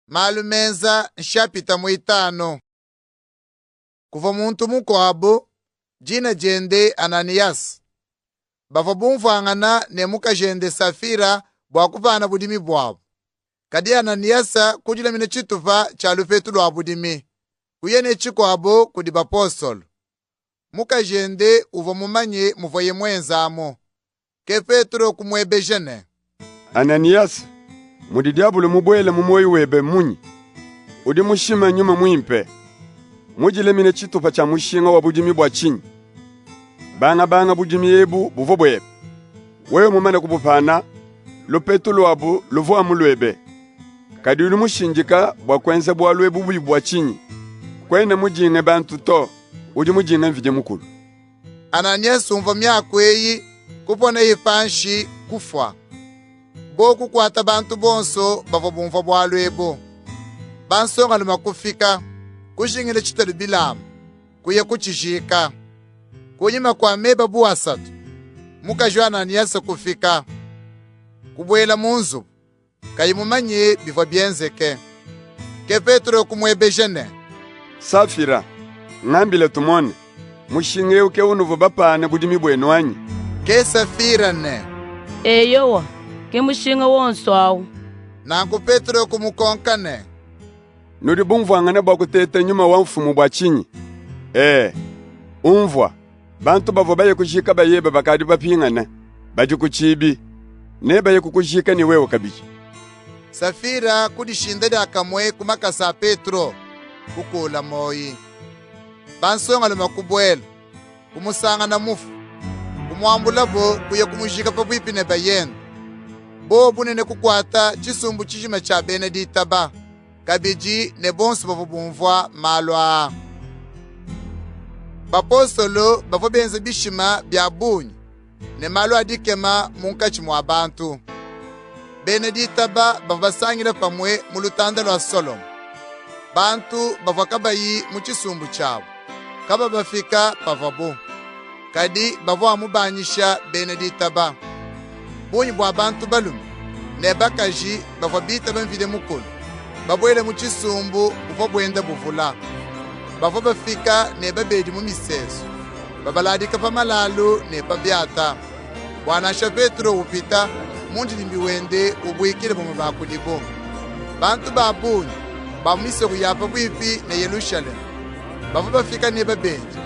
Malumenza nshapita muitano. Kuva muntu mukwabo, jina jende Ananias. Bava bumvangana ne muka jende Safira bwakuvana budimi bwabo. Kadi Ananiasa kujila mine chituva cha lufetu lwa budimi. Kuyene chikwabo kudi bapostolo. Muka jende uva mumanye muvoye mwenzamo. Ke Petro kumwebejene. Ananias, mudi diabulu mubwele mumoyi webe munyi. Udi mushima nyuma mwimpe. Mujile mine chitupa cha mushinga wa budimi bwa chinyi. Banga budimi yebu buvo bwebe. Wewe mumane kubupana, lupetu lwabu luvo amulwebe. Kadi uli mushinjika bwa kwenze bwa lwebu bwa chinyi. Kwene mujine bantu to, udi mujine mvije mukulu. Ananias umva myako eyi kupona ipanshi kufwa. Boku kwata bantu bonso bava bumva bwa lwebo. Bansonga luma kufika, kushingile chitelu bilamu, kuye kuchijika. Kunyima kwa meba buwasatu, muka jo Ananias kufika. Kubwela munzu, kayimumanye biva bienzeke. Ke Petro kumwebejene. Safira, ngambile tumone, mushinge uke unuvu bapane budimi bwenu wanyi. Ke Safira ne. Eyowa, ke mushinga wonso awu. Nangu Petro kumukonkane. Nudi bumvwangane bwa kutete nyuma wa mfumu bwa chinyi. Umvwa, bantu bavo baye kushika bayebe bakadi bapingana, baji kuchibi, ne baye kukushika ni wewe kabiji. Safira kudishindede akamwe kumakasa Petro, kukula moyi. Bansonga luma kubwela, kumusanga na mufu, kumuambula bo kuye kumujika pabuipi ne bayenda. Bo bunene kukwata chisumbu chijima cha Benedita ba, kabiji ne bonsu bavo bumvwa malwa. Bapostolo bavo benze bishima bya bunyi, ne malwa adikema munkachi mwa bantu. Benedita ba bavo basangile pamwe mulutanda lwa Solomo. Bantu bavo kabayi muchisumbu chabo, kaba bafika pavabo. Kadi bavo amubanyisha Benedita ba. Bunyi bwa bantu balumu, ne bakaji bavo bita bamvide mukulu. Babwele muchisumbu bavo bwenda buvula. Bavo bafika ne babedi mu miseso. Babaladika pa malalu ne pa byata. Bwanasha Petro upita, mundi limbi wende ubwikile mu bakudibo. Bantu babunyi, bamise kuyapa bwipi ne Yerusalemu. Bavo bafika ne babedi.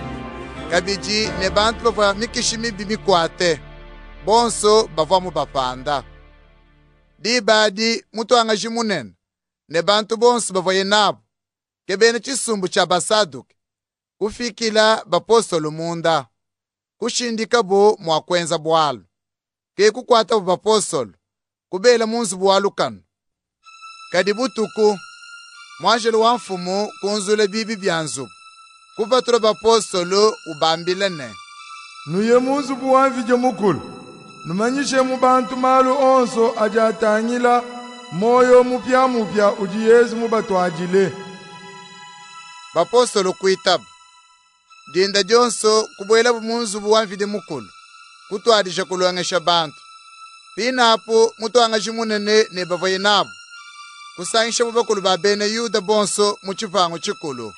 Kabiji ne bantu bavo mikishimi bimikwate. Bonso bavo mu bapanda. Dibadi mutu angaji munene. Ne bantu bonso bavo yenabo. Kebene chisumbu cha basaduke. Kufikila bapostolo munda. Kushindika bo mwakwenza bwalu. Ke kukwata bo bapostolo. Kubela munzu bwalu kanu. Kadibutuku. Mwanjelu wa mfumu kunzule bibi byanzubu. Kupatura bapostolo ubambilene. Nuye munzu buwanvije mukulu. Numanyishe mu bantu malu onso ajatangila. Moyo mupya ujiyezi mubatwajile. Bapostolo kuitabu. Dinda jonso kubwela bumunzu buwanvide mukulu. Kutwadisha kuluangesha bantu. Pina apo mutuanga jimunene ne bavoye nabo. Kusangisha bubakulu ba bene Yuda bonso muchivango chikulu.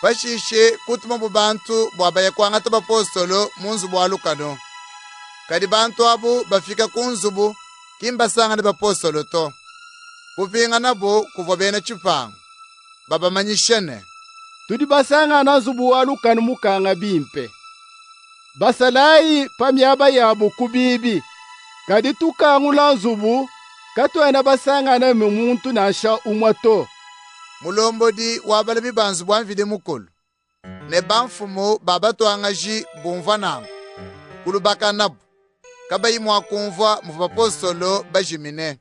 Bashishe kutuma bubantu bwabaye kwangata bapostolo munzu bwalukano. Kadi bantu abo bafika kunzubu kimba sanga ne bapostolo to. Kupinga nabo kuva bene chivango. Baba manyishene. Tudi basanga na zubu walukanu mukanga bimpe. Basalayi pamyaba yabo kubibi. Kadi tukangula zubu, katwena basanga na muntu nasha umwato. Mulombodi wabala bibanzu bwanvide mukulu. Ne bamfumo baba twangaji bumvanango. Kulubaka nabu. Kabayi mwakumva mu bapostolo bajimine.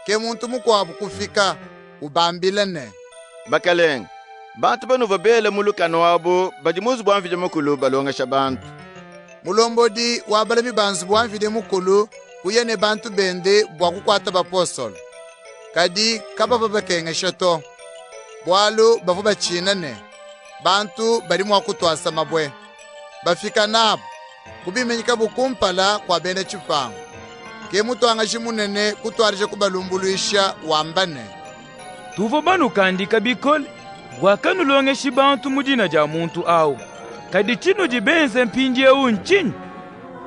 Ke muntu mukwabu kufika ubambilene. Bakaleng, bantu banu vabele mulukano wabo bajimuzu bwanvide mukulu balongesha bantu. Mulombodi wabala bibanzu bwanvide mukulu kuyene bantu bende bwakukwata bapostolo. Kadi kaba babakengesha to. Bwalu bavu bachinane. Bantu bali mwakutwasa mabwe. Bafika nabo. Kubimenyika bukumpala kwa bene chipango. Ke mutu angaji munene kutwarije kubalumbuluisha wambane. tuvo banu kandika bikole bwakanulongeshi bantu mudina ja muntu awo kadi chino jibenze mpinje unchinyi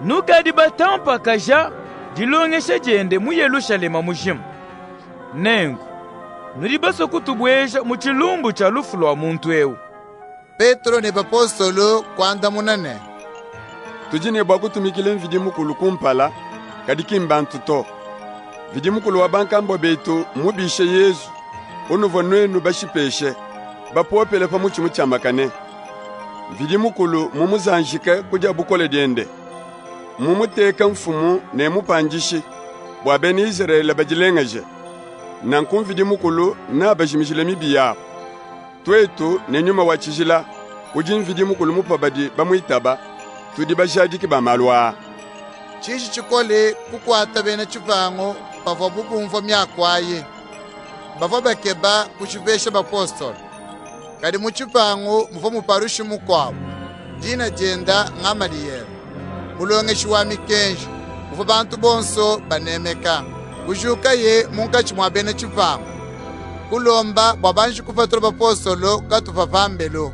nukadi batampa kaja dilongeshe jende mu Yerusalema mushimu nengu nuribaso kutubwesha mu chilumbu cha lufu lwa muntu ewu. Petro ne bapostolo kwanda munane tujine bwa kutumikile mvidi mukulu kumpala kadi kimbantu to vidi mukulu wa bankambo betu mubishe Yesu unuvo nwenu bashipeshe bapopele pa muchimu chamakane vidi mukulu mumuzanjike kuja bukole diende mumuteka mfumu ne mupanjishi bwa beni Israeli bajilengaje nankun vidi mukulu na bajimishile mibiya twetu ne nyuma wachijila ujin vidi mukulu mupabadi bamuitaba tudi bajadiki bamalwa chichi chikole kukwata bene chivango bava bubumva myakwaye bava bakeba kuchivesha bapostolo kadi muchivango muva muparushi mukwawo dina jenda ng'amaliyelo mulongeshi wa mikenji muva bantu bonso banemeka kujuka ye munkachi mwa bene chivango kulomba bwabanji kufatula bapostolo katuva vambelo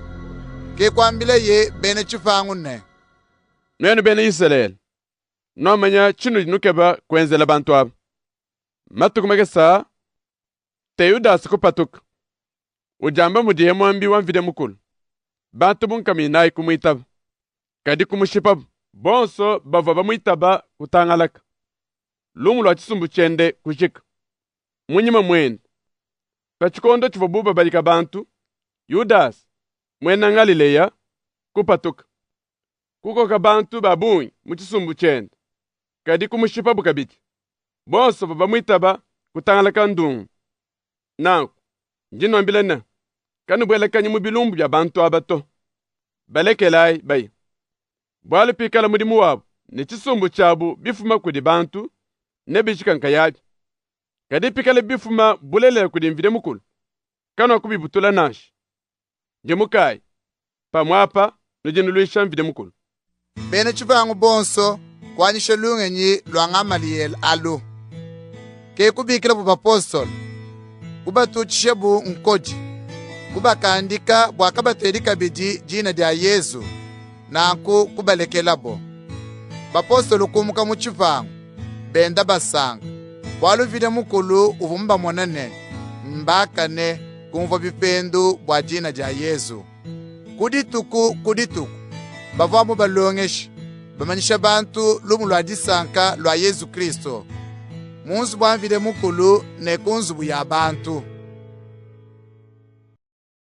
kekwambile ye bene chivango ne Mwenu bene Israel nomanya chinu nukeba kwenzela bantu abo matukumeke saa te Yudas kupatuka ujamba mudihe mwambi wamvide mukulu bantu bunkaminai kumuitaba kadi kumushipa bonso bava bamuitaba kutangalaka lumu lwa chisumbu chende kushika munyima mwende kachikondo chivobuba balika bantu Yudas mwena Galileya kupatuka kuko ka bantu babunyi muchisumbu chende kadi kumushipa bukabiti bonso bamuitaba kutangalaka ndungu nanku njinoambilena kanu bwelekanyi mubilumbu bya bantu abato balekelai bayi bwalu pikala mudimu wabo ne chisumbu chabu bifuma kudi bantu ne bichikanka yabi kadi pikala bifuma bulele kudi mvide mukulu kanu akubibutula nashi njemukai pamwapa nujinuluisha mvide mukulu bene chivango bonso kwanyishe lungenyi lwa ng'amaliyelo alu ke kubikila bu bapostolo kubatuchishe bu nkoji kubakandika bwakabaterika bidi jina dia Yesu nanku kubalekelabo bapostolo kumuka muchivango benda basanga bwaluvide mukulu uvumba monane mbakane kumva bipendo bwa jina dia Yesu kudituku bavamu balongeshi bamanyisha bantu lumu lwa disanka lwa Yesu Kristo munzu bwamvide mukulu ne kunzubu ya bantu